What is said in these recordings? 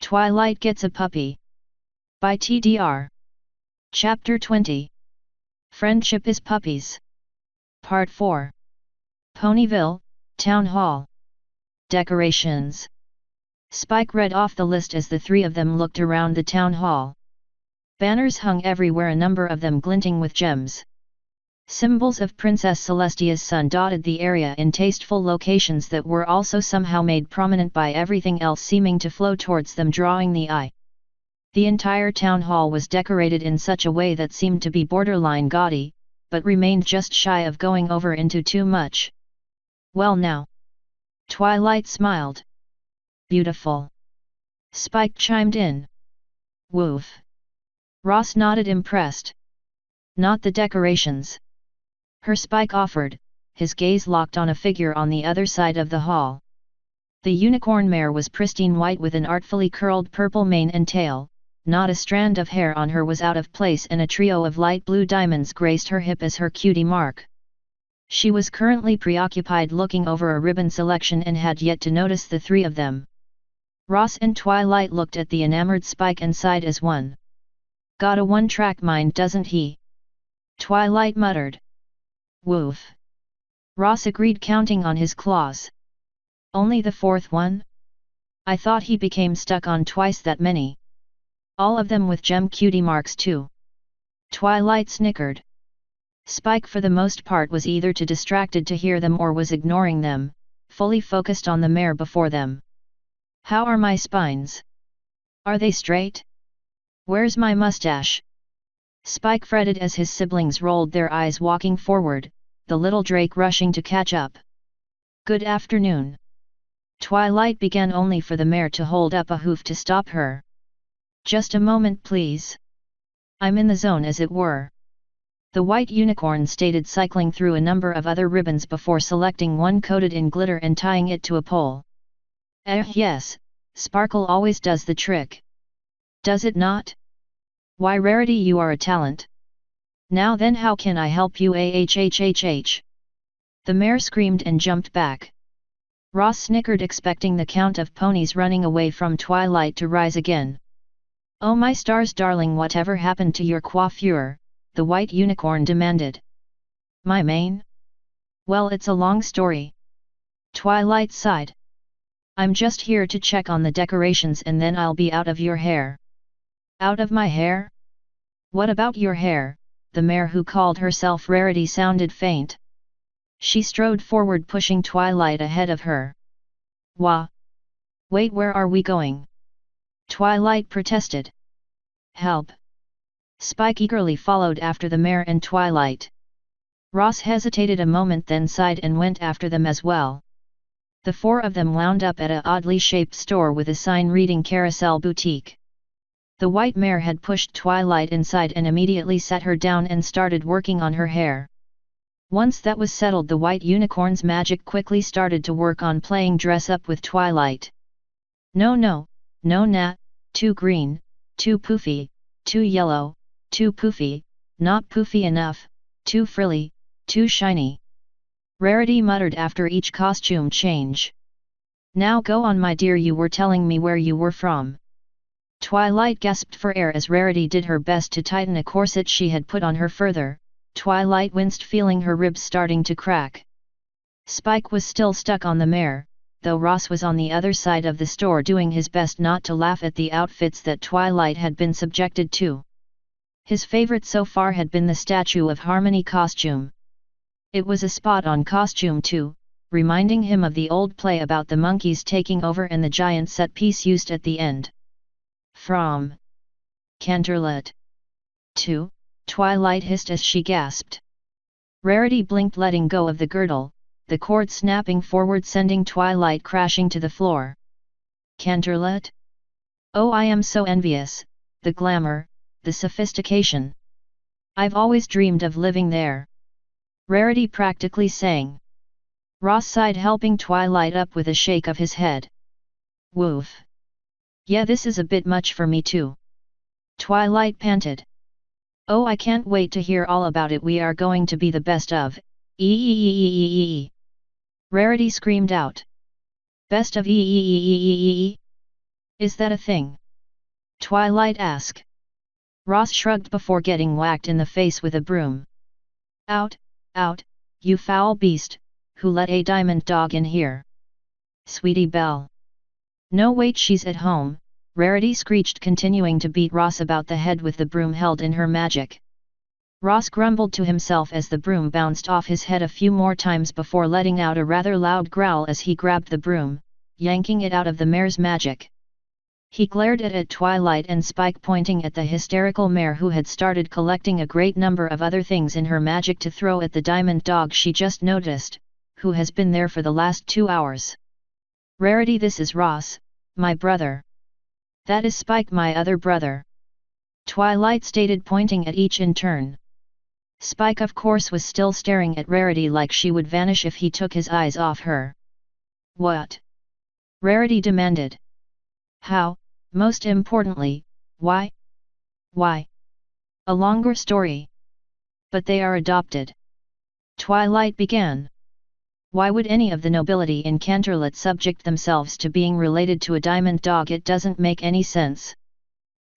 Twilight Gets a Puppy. By TDR. Chapter 20. Friendship is Puppies. Part 4. Ponyville, Town Hall. Decorations. Spike read off the list as the three of them looked around the town hall. Banners hung everywhere, a number of them glinting with gems. Symbols of Princess Celestia's son dotted the area in tasteful locations that were also somehow made prominent by everything else seeming to flow towards them, drawing the eye. The entire town hall was decorated in such a way that seemed to be borderline gaudy, but remained just shy of going over into too much. Well now. Twilight smiled. Beautiful. Spike chimed in. Woof. Ross nodded, impressed. Not the decorations. Spike offered, his gaze locked on a figure on the other side of the hall. The unicorn mare was pristine white with an artfully curled purple mane and tail, not a strand of hair on her was out of place, and a trio of light blue diamonds graced her hip as her cutie mark. She was currently preoccupied looking over a ribbon selection and had yet to notice the three of them. Ross and Twilight looked at the enamored Spike and sighed as one. Got a one-track mind, doesn't he? Twilight muttered. Woof. Ross agreed, counting on his claws. Only the fourth one? I thought he became stuck on twice that many. All of them with gem cutie marks too. Twilight snickered. Spike for the most part was either too distracted to hear them or was ignoring them, fully focused on the mare before them. How are my spines? Are they straight? Where's my mustache? Spike fretted as his siblings rolled their eyes, walking forward, the little Drake rushing to catch up. Good afternoon. Twilight began, only for the mare to hold up a hoof to stop her. Just a moment please. I'm in the zone, as it were. The white unicorn stated, cycling through a number of other ribbons before selecting one coated in glitter and tying it to a pole. Yes, sparkle always does the trick. Does it not? Why, Rarity, you are a talent. Now then, how can I help you? The mare screamed and jumped back. Ross snickered, expecting the count of ponies running away from Twilight to rise again. Oh my stars, darling, whatever happened to your coiffure? The white unicorn demanded. My mane? Well, it's a long story. Twilight sighed. I'm just here to check on the decorations and then I'll be out of your hair. Out of my hair? What about your hair? The mare, who called herself Rarity, sounded faint. She strode forward, pushing Twilight ahead of her. Wah! Wait, where are we going? Twilight protested. Help! Spike eagerly followed after the mare and Twilight. Ross hesitated a moment, then sighed and went after them as well. The four of them wound up at a oddly shaped store with a sign reading Carousel Boutique. The white mare had pushed Twilight inside and immediately sat her down and started working on her hair. Once that was settled, the white unicorn's magic quickly started to work on playing dress up with Twilight. No, too green, too poofy, too yellow, too poofy, not poofy enough, too frilly, too shiny. Rarity muttered after each costume change. Now go on, my dear, you were telling me where you were from. Twilight gasped for air as Rarity did her best to tighten a corset she had put on her further. Twilight winced, feeling her ribs starting to crack. Spike was still stuck on the mare, though Ross was on the other side of the store doing his best not to laugh at the outfits that Twilight had been subjected to. His favorite so far had been the Statue of Harmony costume. It was a spot-on costume too, reminding him of the old play about the monkeys taking over and the giant set piece used at the end. From Canterlot. 2. Twilight hissed as she gasped. Rarity blinked, letting go of the girdle, the cord snapping forward, sending Twilight crashing to the floor. Canterlot? Oh, I am so envious, the glamour, the sophistication. I've always dreamed of living there. Rarity practically sang. Ross sighed, helping Twilight up with a shake of his head. Woof. Yeah, this is a bit much for me too. Twilight panted. Oh, I can't wait to hear all about it. We are going to be the best of. Rarity screamed out. Best of Is that a thing? Twilight asked. Ross shrugged before getting whacked in the face with a broom. Out, out, you foul beast, who let a diamond dog in here? Sweetie Belle. No wait, she's at home, Rarity screeched, continuing to beat Ross about the head with the broom held in her magic. Ross grumbled to himself as the broom bounced off his head a few more times before letting out a rather loud growl as he grabbed the broom, yanking it out of the mare's magic. He glared at Twilight and Spike, pointing at the hysterical mare who had started collecting a great number of other things in her magic to throw at the diamond dog she just noticed, who has been there for the last 2 hours. Rarity, this is Ross, my brother. That is Spike, my other brother. Twilight stated, pointing at each in turn. Spike, of course, was still staring at Rarity like she would vanish if he took his eyes off her. What? Rarity demanded. How, most importantly, why? Why? A longer story. But they are adopted. Twilight began. Why would any of the nobility in Canterlot subject themselves to being related to a diamond dog? It doesn't make any sense.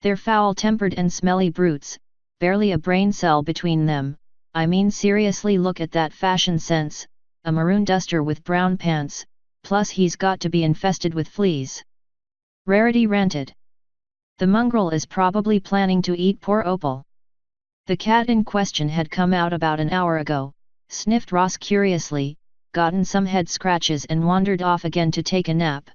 They're foul-tempered and smelly brutes, barely a brain cell between them. I mean, seriously, look at that fashion sense, a maroon duster with brown pants, plus he's got to be infested with fleas. Rarity ranted. The mongrel is probably planning to eat poor Opal. The cat in question had come out about an hour ago, sniffed Ross curiously, gotten some head scratches and wandered off again to take a nap.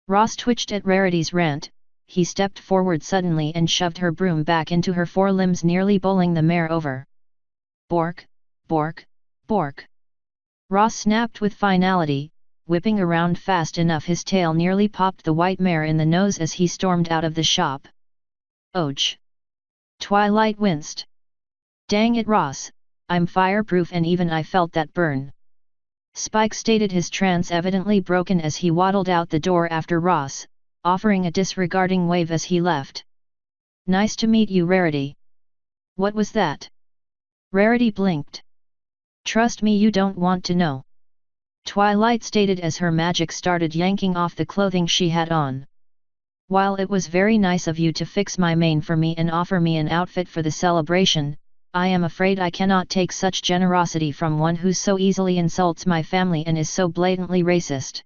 Ross twitched at Rarity's rant. He stepped forward suddenly and shoved her broom back into her forelimbs, nearly bowling the mare over. Bork, bork, bork. Ross snapped with finality, whipping around fast enough his tail nearly popped the white mare in the nose as he stormed out of the shop. Ouch! Twilight winced. Dang it, Ross, I'm fireproof and even I felt that burn. Spike stated, his trance evidently broken as he waddled out the door after Ross, offering a disregarding wave as he left. Nice to meet you, Rarity. What was that? Rarity blinked. Trust me, you don't want to know. Twilight stated as her magic started yanking off the clothing she had on. While it was very nice of you to fix my mane for me and offer me an outfit for the celebration, I am afraid I cannot take such generosity from one who so easily insults my family and is so blatantly racist.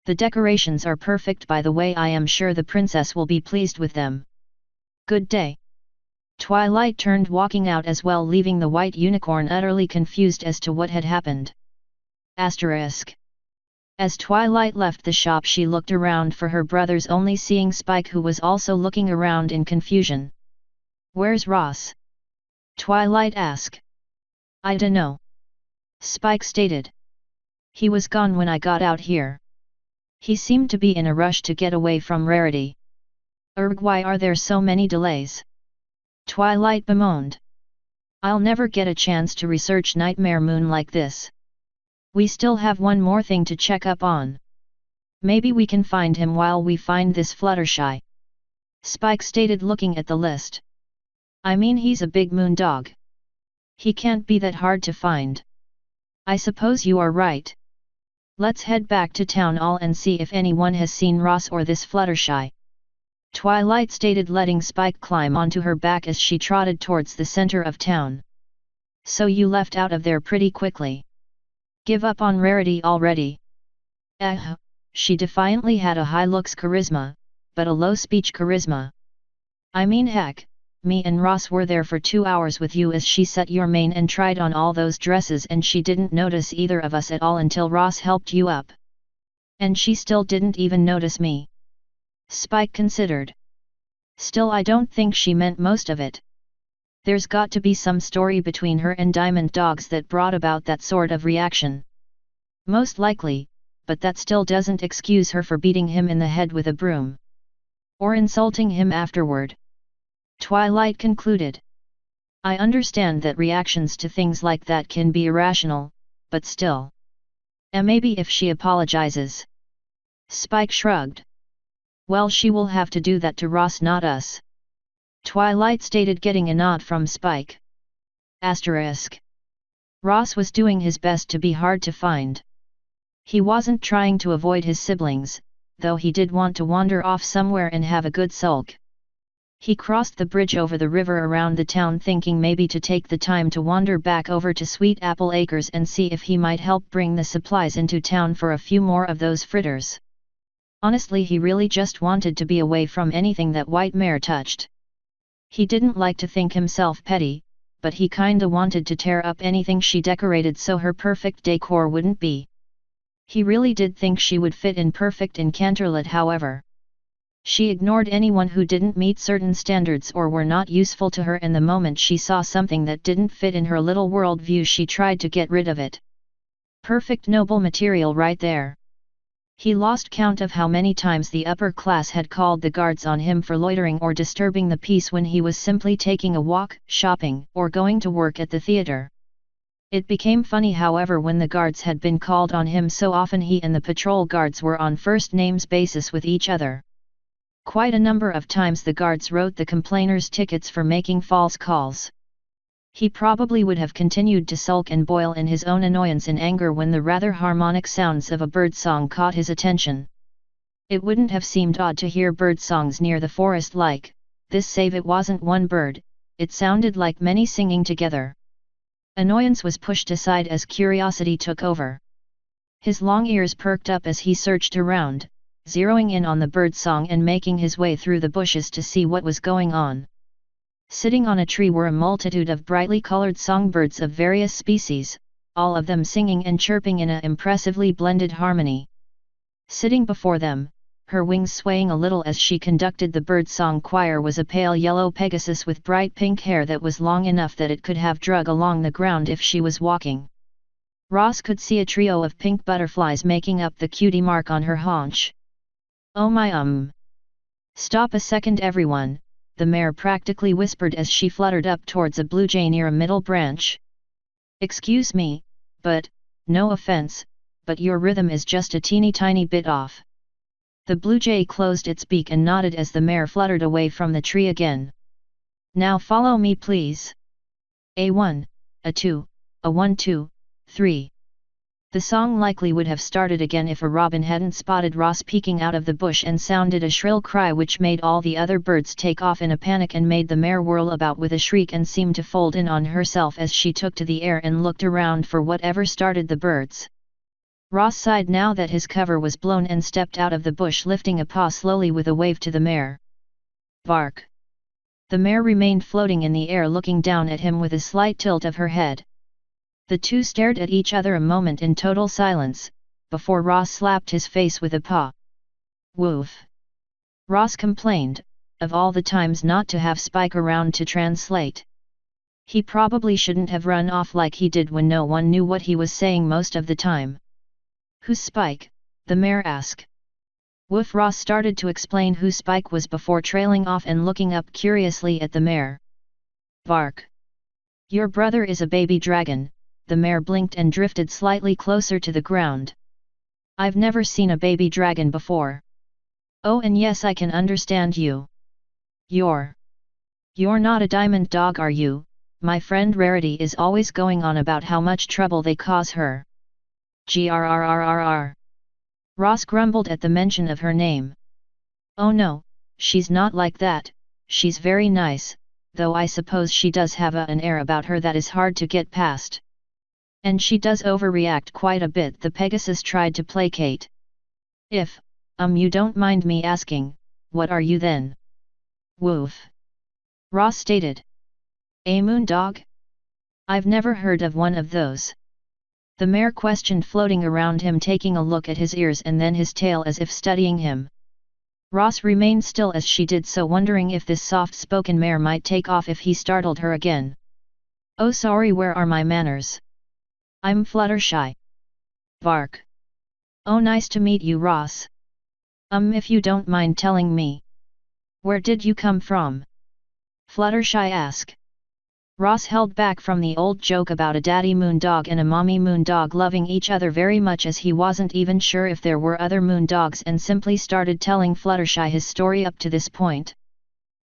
The decorations are perfect, by the way. I am sure the princess will be pleased with them. Good day. Twilight turned, walking out as well, leaving the white unicorn utterly confused as to what had happened. Asterisk. As Twilight left the shop, she looked around for her brothers, only seeing Spike, who was also looking around in confusion. Where's Ross? Twilight asked. I dunno. Spike stated. He was gone when I got out here. He seemed to be in a rush to get away from Rarity. Why are there so many delays? Twilight bemoaned. I'll never get a chance to research Nightmare Moon like this. We still have one more thing to check up on. Maybe we can find him while we find this Fluttershy. Spike stated, looking at the list. I mean, he's a big moon dog. He can't be that hard to find. I suppose you are right. Let's head back to Town Hall and see if anyone has seen Ross or this Fluttershy. Twilight stated, letting Spike climb onto her back as she trotted towards the center of town. So you left out of there pretty quickly. Give up on Rarity already? She defiantly had a high looks charisma, but a low speech charisma. I mean, heck, me and Ross were there for 2 hours with you as she set your mane and tried on all those dresses, and she didn't notice either of us at all until Ross helped you up. And she still didn't even notice me. Spike considered. Still, I don't think she meant most of it. There's got to be some story between her and Diamond Dogs that brought about that sort of reaction. Most likely, but that still doesn't excuse her for beating him in the head with a broom. Or insulting him afterward. Twilight concluded. I understand that reactions to things like that can be irrational, but still. Maybe if she apologizes. Spike shrugged. Well, she will have to do that to Ross, not us. Twilight stated, getting a nod from Spike. Asterisk. Ross was doing his best to be hard to find. He wasn't trying to avoid his siblings, though he did want to wander off somewhere and have a good sulk. He crossed the bridge over the river around the town, thinking maybe to take the time to wander back over to Sweet Apple Acres and see if he might help bring the supplies into town for a few more of those fritters. Honestly, he really just wanted to be away from anything that White Mare touched. He didn't like to think himself petty, but he kinda wanted to tear up anything she decorated so her perfect decor wouldn't be. He really did think she would fit in perfect in Canterlot, however. She ignored anyone who didn't meet certain standards or were not useful to her, and the moment she saw something that didn't fit in her little world view, she tried to get rid of it. Perfect noble material right there. He lost count of how many times the upper class had called the guards on him for loitering or disturbing the peace when he was simply taking a walk, shopping, or going to work at the theater. It became funny, however, when the guards had been called on him so often. He and the patrol guards were on first names basis with each other. Quite a number of times the guards wrote the complainers tickets for making false calls. He probably would have continued to sulk and boil in his own annoyance and anger when the rather harmonic sounds of a bird song caught his attention. It wouldn't have seemed odd to hear bird songs near the forest like this, save it wasn't one bird, it sounded like many singing together. Annoyance was pushed aside as curiosity took over. His long ears perked up as he searched around, zeroing in on the bird song and making his way through the bushes to see what was going on. Sitting on a tree were a multitude of brightly colored songbirds of various species, all of them singing and chirping in an impressively blended harmony. Sitting before them, her wings swaying a little as she conducted the bird song choir, was a pale yellow Pegasus with bright pink hair that was long enough that it could have drug along the ground if she was walking. Ross could see a trio of pink butterflies making up the cutie mark on her haunch. "Oh my Stop a second everyone," the mare practically whispered as she fluttered up towards a blue jay near a middle branch. "Excuse me, but, no offense, but your rhythm is just a teeny tiny bit off." The blue jay closed its beak and nodded as the mare fluttered away from the tree again. "Now follow me please. A1, A2, A1 2, 3. The song likely would have started again if a robin hadn't spotted Ross peeking out of the bush and sounded a shrill cry which made all the other birds take off in a panic and made the mare whirl about with a shriek and seem to fold in on herself as she took to the air and looked around for whatever started the birds. Ross sighed now that his cover was blown and stepped out of the bush, lifting a paw slowly with a wave to the mare. "Bark." The mare remained floating in the air, looking down at him with a slight tilt of her head. The two stared at each other a moment in total silence, before Ross slapped his face with a paw. "Woof." Ross complained, of all the times not to have Spike around to translate. He probably shouldn't have run off like he did when no one knew what he was saying most of the time. "Who's Spike?" the mare asked. Woof. Ross started to explain who Spike was before trailing off and looking up curiously at the mare. "Bark. Your brother is a baby dragon." The mare blinked and drifted slightly closer to the ground. "I've never seen a baby dragon before." "Oh, and yes, I can understand you. You're not a diamond dog, are you?" My friend Rarity is always going on about how much trouble they cause her. Grrrrrrr. Ross grumbled at the mention of her name. "Oh no, she's not like that, she's very nice, though I suppose she does have an air about her that is hard to get past. And she does overreact quite a bit," the Pegasus tried to placate. "If, you don't mind me asking, what are you then?" "Woof," Ross stated. "A moon dog? I've never heard of one of those." The mare questioned, floating around him, taking a look at his ears and then his tail as if studying him. Ross remained still as she did so, wondering if this soft-spoken mare might take off if he startled her again. "Oh sorry, where are my manners? I'm Fluttershy." "Bark." "Oh, nice to meet you, Ross. If you don't mind telling me, where did you come from?" Fluttershy asked. Ross held back from the old joke about a daddy moon dog and a mommy moon dog loving each other very much, as he wasn't even sure if there were other moon dogs, and simply started telling Fluttershy his story up to this point.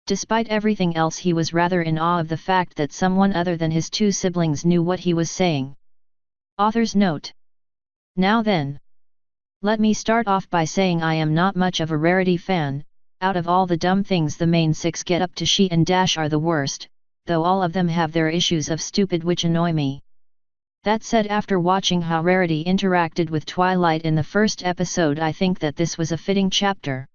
Despite everything else, he was rather in awe of the fact that someone other than his two siblings knew what he was saying. Author's note. Now then. Let me start off by saying I am not much of a Rarity fan. Out of all the dumb things the main six get up to, she and Dash are the worst, though all of them have their issues of stupid which annoy me. That said, after watching how Rarity interacted with Twilight in the first episode, I think that this was a fitting chapter.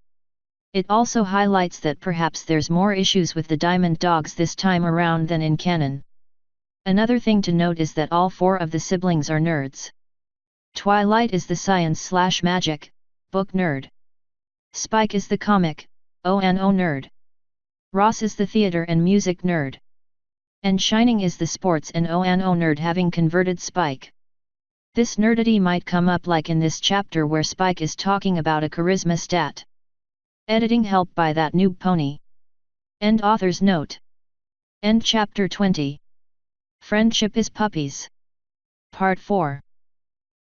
It also highlights that perhaps there's more issues with the Diamond Dogs this time around than in canon. Another thing to note is that all four of the siblings are nerds. Twilight is the science/magic book nerd. Spike is the comic O&O nerd. Ross is the theater and music nerd. And Shining is the sports and O&O nerd, having converted Spike. This nerdity might come up like in this chapter where Spike is talking about a charisma stat. Editing help by that noob pony. End author's note. End chapter 20. Friendship is Puppies. Part 4.